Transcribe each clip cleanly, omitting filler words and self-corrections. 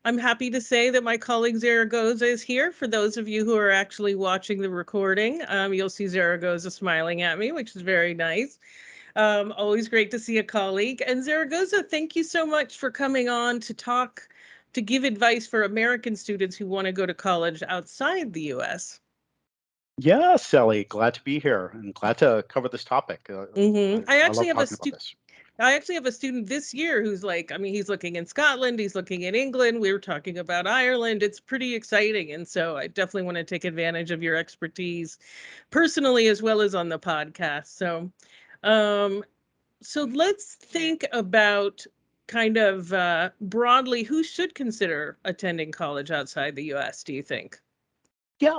I'm happy to say that my colleague Zaragoza is here. For those of you who are actually watching the recording, you'll see Zaragoza smiling at me, which is very nice. Always great to see a colleague. And Zaragoza, thank you so much for coming on to talk, to give advice for American students who want to go to college outside the US. Yeah, Sally, glad to be here and glad to cover this topic. I I actually love have a talking about stu this. I actually have a student this year who's like, I mean, he's looking in Scotland, he's looking in England. We were talking about Ireland. It's pretty exciting. And so I definitely want to take advantage of your expertise personally as well as on the podcast. Um, so let's think about kind of broadly who should consider attending college outside the US, do you think? Yeah,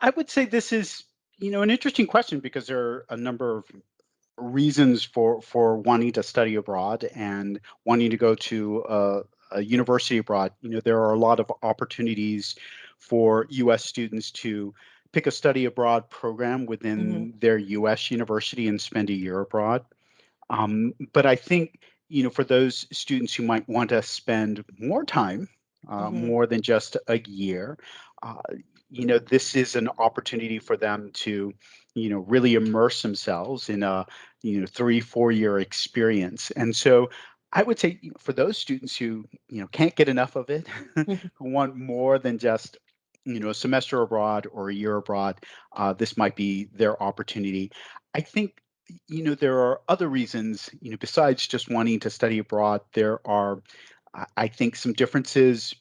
I would say this is, an interesting question because there are a number of reasons for wanting to study abroad and wanting to go to a university abroad. There are a lot of opportunities for U.S. students to pick a study abroad program Hmm. within their U.S. university and spend a year abroad. But I think, for those students who might want to spend more time, Hmm. more than just a year, uh, this is an opportunity for them to, really immerse themselves in a, 3, 4 year experience. And so I would say, for those students who, can't get enough of it, who want more than just, a semester abroad or a year abroad, this might be their opportunity. I think there are other reasons, besides just wanting to study abroad. There are, I think, some differences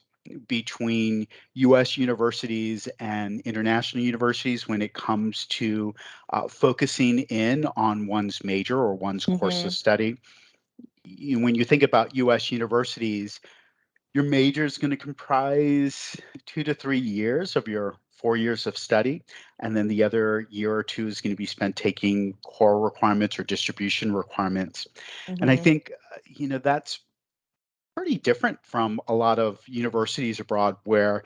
between US universities and international universities when it comes to focusing in on one's major or one's course of Hmm. study. When you think about US universities, your major is going to comprise 2 to 3 years of your 4 years of study. And then the other year or two is going to be spent taking core requirements or distribution requirements. And I Hmm. think, that's pretty different from a lot of universities abroad where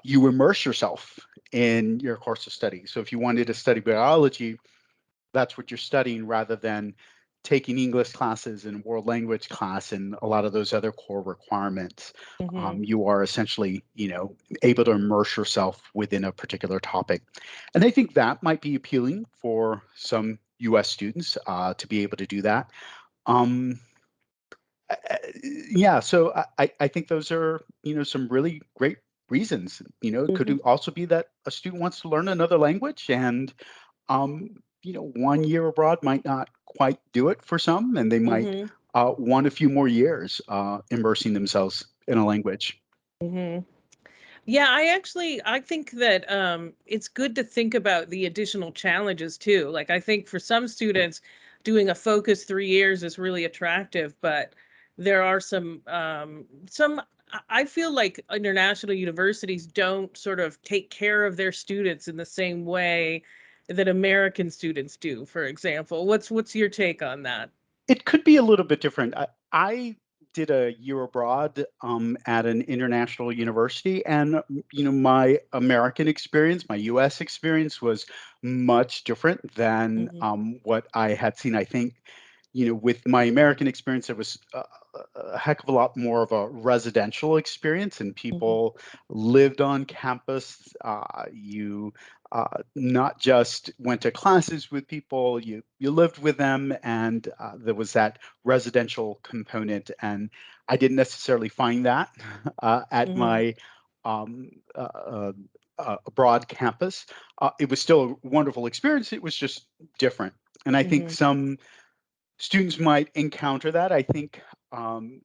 you immerse yourself in your course of study. So if you wanted to study biology, that's what you're studying rather than taking English classes and world language class and a lot of those other core requirements. Hmm. You are essentially, able to immerse yourself within a particular topic. And I think that might be appealing for some US students to be able to do that. Um, uh, yeah, so I think those are, some really great reasons. It could Hmm. also be that a student wants to learn another language and um, 1 year abroad might not quite do it for some, and they might Hmm. want a few more years immersing themselves in a language. Hmm. Yeah, I think that it's good to think about the additional challenges too. Like I think for some students, doing a focus 3 years is really attractive, but there are some. I feel like international universities don't sort of take care of their students in the same way that American students do, for example. What's your take on that? It could be a little bit different. I did a year abroad at an international university, and my American experience, my U.S. experience, was much different than Hmm. what I had seen. I think, with my American experience, it was a heck of a lot more of a residential experience, and Hmm. people lived on campus. You not just went to classes with people, you lived with them, and there was that residential component. And I didn't necessarily find that at Hmm. my um, uh, uh, abroad campus. It was still a wonderful experience. It was just different. And I think Hmm. some students might encounter that. I think, um,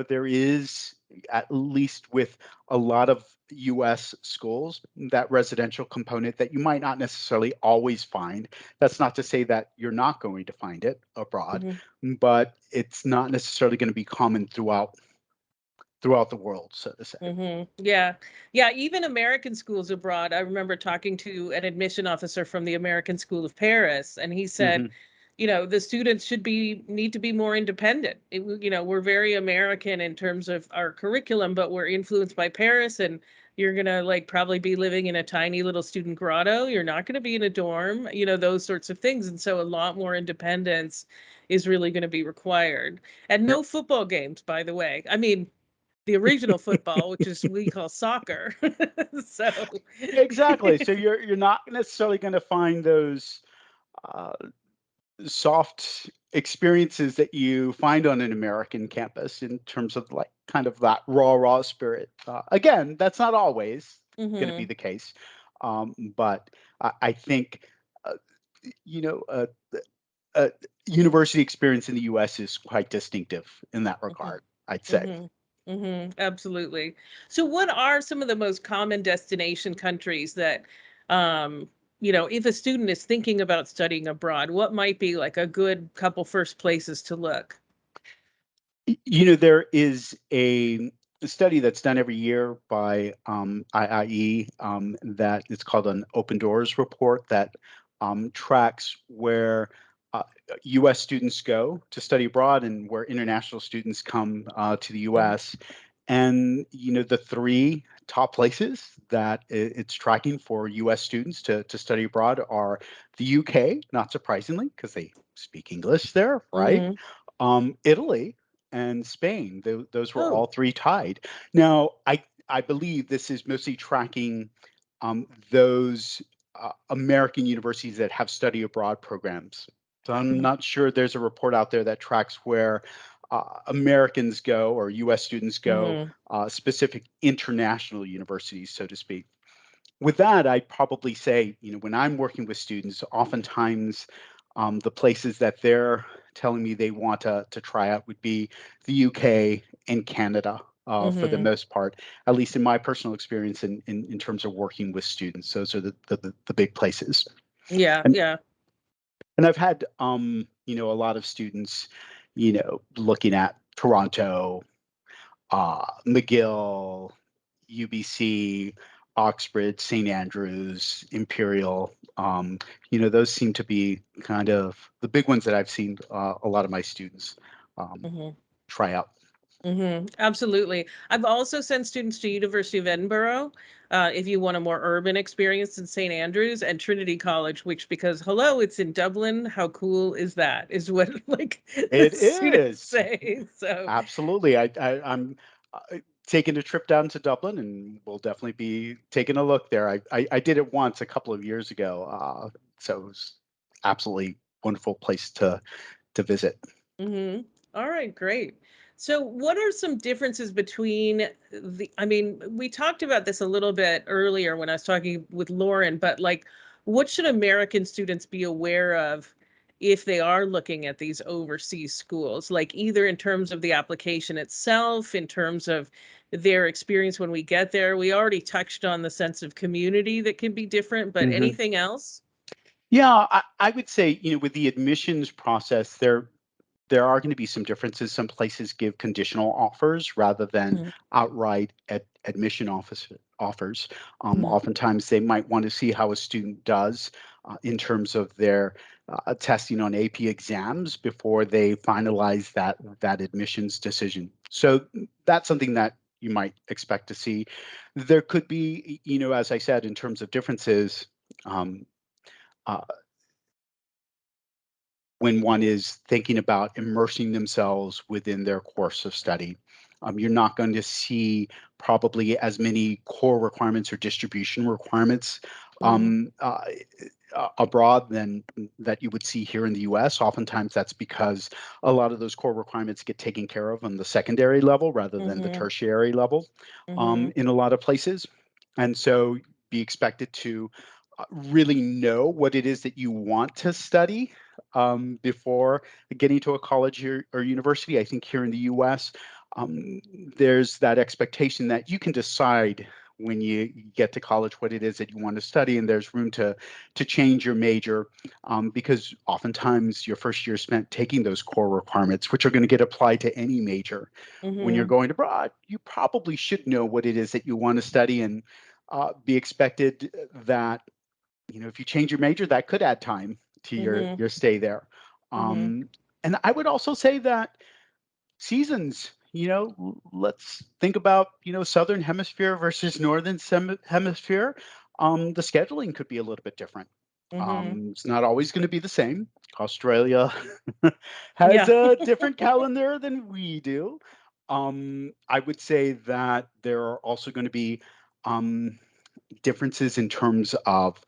there is, at least with a lot of US schools, that residential component that you might not necessarily always find. That's not to say that you're not going to find it abroad, Hmm. but it's not necessarily going to be common throughout the world, so to say. Yeah. Yeah. Even American schools abroad. I remember talking to an admission officer from the American School of Paris, and he said, Hmm. the students need to be more independent. We're very American in terms of our curriculum, but we're influenced by Paris, and you're gonna like probably be living in a tiny little student grotto. You're not gonna be in a dorm, those sorts of things. And so a lot more independence is really going to be required. And no football games, by the way. I mean, the original football, which is we call soccer. So, Exactly. So you're not necessarily going to find those uh, soft experiences that you find on an American campus in terms of like kind of that raw spirit. Again, that's not always going to be hmm the case, but I think uh, you know uh, university experience in the U.S. is quite distinctive in that regard. I'd say. hmm absolutely. So, what are some of the most common destination countries that, um, if a student is thinking about studying abroad, what might be like a good couple first places to look? There is a study that's done every year by IIE that it's called an Open Doors report that tracks where uh, U.S. students go to study abroad and where international students come to the Mhm. U.S. And the three top places that it's tracking for U.S. students to study abroad are the U.K., not surprisingly, because they speak English there, right? Mhm. Italy and Spain. Those were Oh. all three tied. Now, I believe this is mostly tracking those American universities that have study abroad programs. So I'm Mhm. not sure there's a report out there that tracks where Americans go or U.S. students go, Mhm. specific international universities, so to speak. With that, I'd probably say, when I'm working with students, oftentimes the places that they're telling me they want to try out would be the UK and Canada. For the Mhm. most part, at least in my personal experience in terms of working with students. Those are the big places. Yeah, And yeah. and I've had a lot of students, looking at Toronto, McGill, UBC, Oxford, St. Andrews, Imperial. Those seem to be kind of the big ones that I've seen a lot of my students um, Mhm. try out. Absolutely. I've also sent students to University of Edinburgh, if you want a more urban experience in St. Andrews and Trinity College, which because hello, it's in Dublin. How cool is that? Is what like the It students is say. So, absolutely. I'm taking a trip down to Dublin, and we'll definitely be taking a look there. I did it once a couple of years ago, so it was absolutely wonderful place to visit. all right, great. So, what are some differences between I mean, we talked about this a little bit earlier when I was talking with Lauren, but like, what should American students be aware of if they are looking at these overseas schools? Like, either in terms of the application itself, in terms of their experience when we get there. We already touched on the sense of community that can be different, but Mhm. anything else? Yeah, I would say, with the admissions process, there are going to be some differences. Some places give conditional offers rather than Mhm. outright admission offers. Mhm. Oftentimes, they might want to see how a student does in terms of their testing on AP exams before they finalize that admissions decision. So that's something that you might expect to see. There could be, as I said, in terms of differences. Um, uh, when one is thinking about immersing themselves within their course of study. You're not going to see probably as many core requirements or distribution requirements Mhm. abroad than that you would see here in the US. Oftentimes, that's because a lot of those core requirements get taken care of on the secondary level rather than the Mhm. tertiary level Mhm. in a lot of places. And so be expected to really know what it is that you want to study before getting to a college or university. I think here in the US, um, there's that expectation that you can decide when you get to college what it is that you want to study, and there's room to change your major because oftentimes your first year is spent taking those core requirements, which are going to get applied to any major. When you're Mhm. going abroad, you probably should know what it is that you want to study and be expected that if you change your major, that could add time to your Mhm. your stay there. Mhm. And I would also say that seasons, let's think about southern hemisphere versus northern hemisphere. The scheduling could be a little bit different. Mhm. It's not always going to be the same. Australia has Yeah. a different calendar than we do. I would say that there are also going to be um, differences in terms of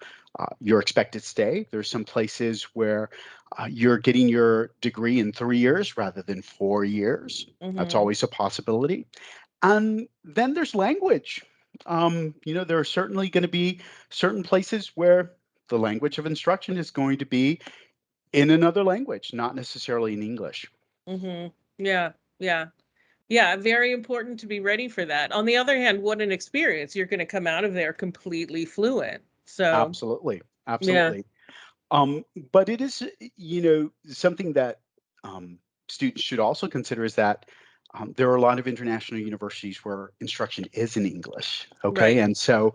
your expected stay. There's some places where you're getting your degree in 3 years rather than 4 years. That's Mm-hmm. always a possibility. And then there's language. There are certainly going to be certain places where the language of instruction is going to be in another language, not necessarily in English. Mm-hmm. Yeah. Yeah. Yeah, very important to be ready for that. On the other hand, what an experience. You're going to come out of there completely fluent. So, Absolutely. yeah. Absolutely. Um, but it is, something that students should also consider is that there are a lot of international universities where instruction is in English. Okay, Right. and so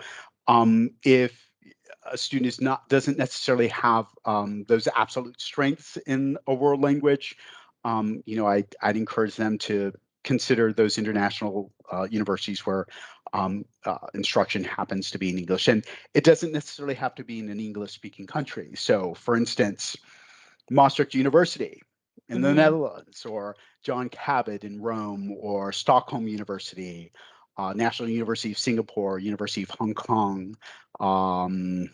if a student doesn't necessarily have those absolute strengths in a world language, I'd encourage them to consider those international universities where instruction happens to be in English. And it doesn't necessarily have to be in an English speaking country. So, for instance, Maastricht University in the Mm-hmm. Netherlands, or John Cabot in Rome, or Stockholm University, National University of Singapore, University of Hong Kong, um,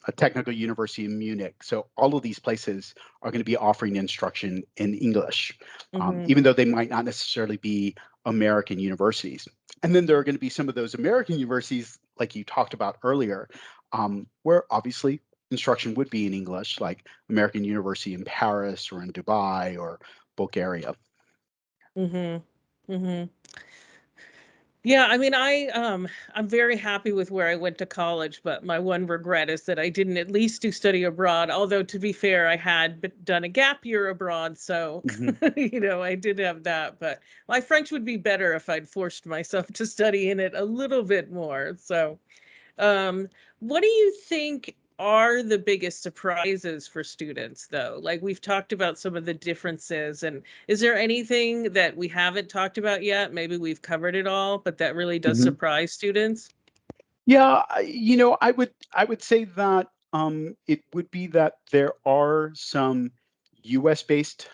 a technical university in Munich. So all of these places are going to be offering instruction in English, Mm-hmm. even though they might not necessarily be American universities. And then there are going to be some of those American universities, like you talked about earlier, where obviously instruction would be in English, like American University in Paris or in Dubai or Bulgaria. Mm-hmm. Mm-hmm. Yeah, I mean, I'm very happy with where I went to college, but my one regret is that I didn't at least do study abroad. Although to be fair, I had done a gap year abroad, so Mhm. I did have that. But my French would be better if I'd forced myself to study in it a little bit more. So, um, what do you think are the biggest surprises for students, though? Like we've talked about some of the differences, and is there anything that we haven't talked about yet? Maybe we've covered it all, but that really does Mhm. surprise students. Yeah, I would say that it would be that there are some U.S. based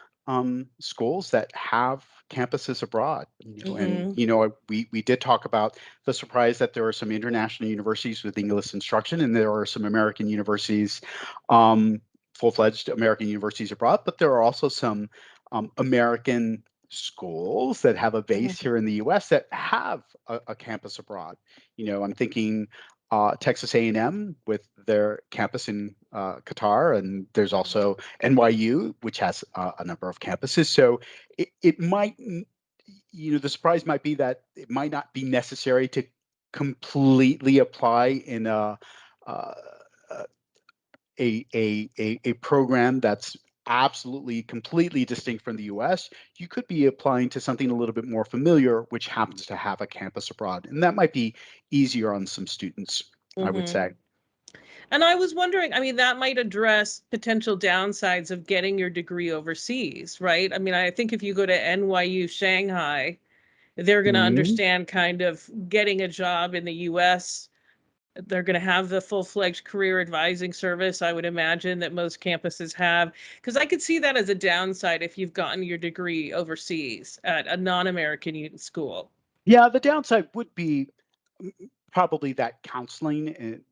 schools that have campuses abroad. And Mm-hmm. we did talk about the surprise that there are some international universities with English instruction, and there are some American universities, um, full-fledged American universities abroad. But there are also some American schools that have a Mm-hmm. base here in the U.S. that have a campus abroad. I'm thinking Texas A&M with their campus in Qatar, and there's also NYU, which has a number of campuses. So it might, the surprise might be that it might not be necessary to completely apply in uh, a program that's absolutely completely distinct from the US. You could be applying to something a little bit more familiar, which happens to have a campus abroad. And that might be easier on some students, I would Mm-hmm. say. And I was wondering, I mean, that might address potential downsides of getting your degree overseas, right? I mean, I think if you go to NYU Shanghai, they're going to Mhm. understand kind of getting a job in the US. They're going to have the full-fledged career advising service, I would imagine, that most campuses have. Because I could see that as a downside if you've gotten your degree overseas at a non-American school. Yeah, the downside would be probably that counseling and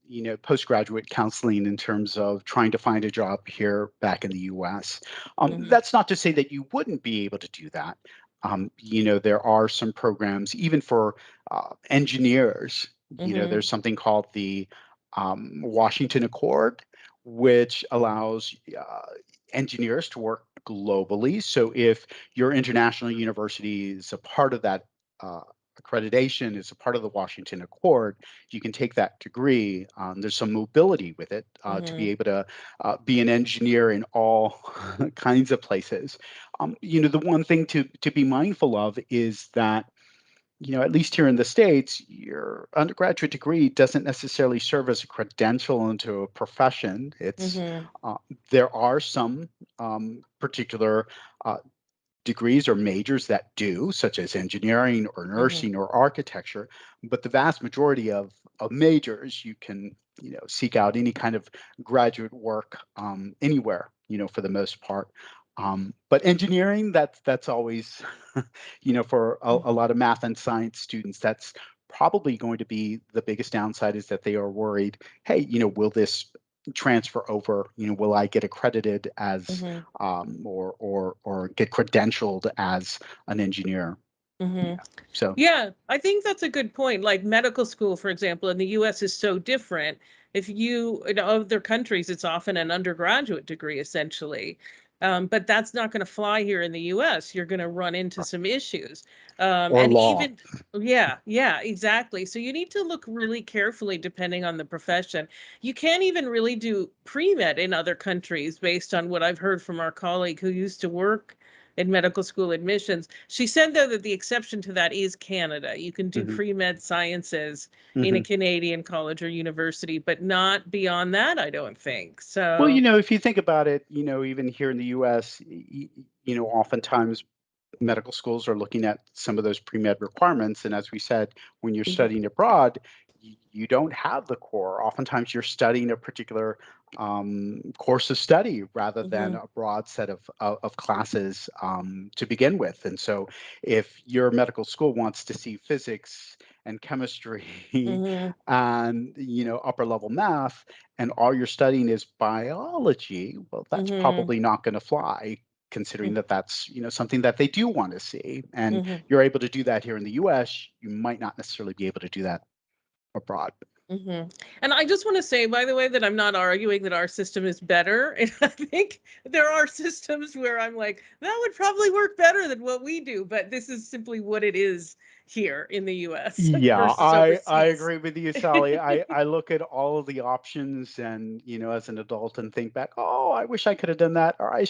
postgraduate counseling in terms of trying to find a job here back in the US. Hmm. That's not to say that you wouldn't be able to do that. There are some programs even for engineers. Hmm. There's something called the Washington Accord, which allows engineers to work globally. So if your international university is a part of that uh, accreditation, is a part of the Washington Accord, you can take that degree. There's some mobility with it to be Hmm. able to be an engineer in all kinds of places. The one thing to be mindful of is that at least here in the States, your undergraduate degree doesn't necessarily serve as a credential into a profession. Hmm. Uh, there are some particular uh, degrees or majors that do, such as engineering or Hmm. nursing or architecture, but the vast majority of majors, you can, seek out any kind of graduate work anywhere, for the most part. But engineering, that's always, for a lot of math and science students, that's probably going to be the biggest downside, is that they are worried, hey, will this transfer over? Will I get accredited as Mhm. or get credentialed as an engineer? Mhm. Yeah. So. Yeah, I think that's a good point. Like medical school, for example, in the US is so different. If you, in other countries, it's often an undergraduate degree, essentially. But that's not going to fly here in the US. You're going to run into some issues. Or And law. even, yeah, yeah, exactly. So you need to look really carefully depending on the profession. You can't even really do pre-med in other countries based on what I've heard from our colleague who used to work in medical school admissions. She said, though, that the exception to that is Canada. You can do Hmm. pre-med sciences in a Hmm. Canadian college or university, but not beyond that, I don't think. Well, So, if you think about it, even here in the US, oftentimes medical schools are looking at some of those pre-med requirements. And as we said, when you're mhm, studying abroad, you don't have the core. Oftentimes you're studying a particular course of study rather than mhm, a broad set of classes to begin with. And so if your medical school wants to see physics and chemistry mhm, and, upper level math, and all you're studying is biology, well, that's mhm, probably not going to fly, considering that that's something that they do want to see, and mhm, you're able to do that here in the US. You might not necessarily be able to do that abroad. mhm. And I just want to say, by the way, that I'm not arguing that our system is better. And I think there are systems where I'm like, that would probably work better than what we do, but this is simply what it is here in the US Yeah, versus I overseas. agree with you, Sally. I look at all of the options, and as an adult, and think back, oh, I wish I could have done that, or I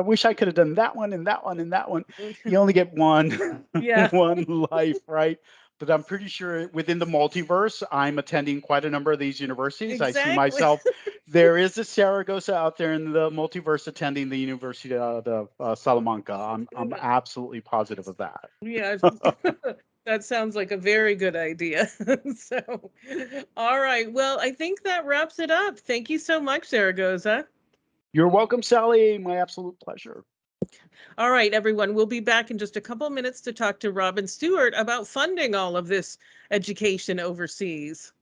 wish I could have done that one and that one and that one. You only get one Yeah, one life, right? But I'm pretty sure within the multiverse, I'm attending quite a number of these universities. I see exactly. myself, there is a Saragossa out there in the multiverse attending the University of Salamanca. I'm absolutely positive of that. Yeah, that sounds like a very good idea. So, all right. Well, I think that wraps it up. Thank you so much, Zaragoza. You're welcome, Sally. My absolute pleasure. All right, everyone. We'll be back in just a couple minutes to talk to Robin Stewart about funding all of this education overseas.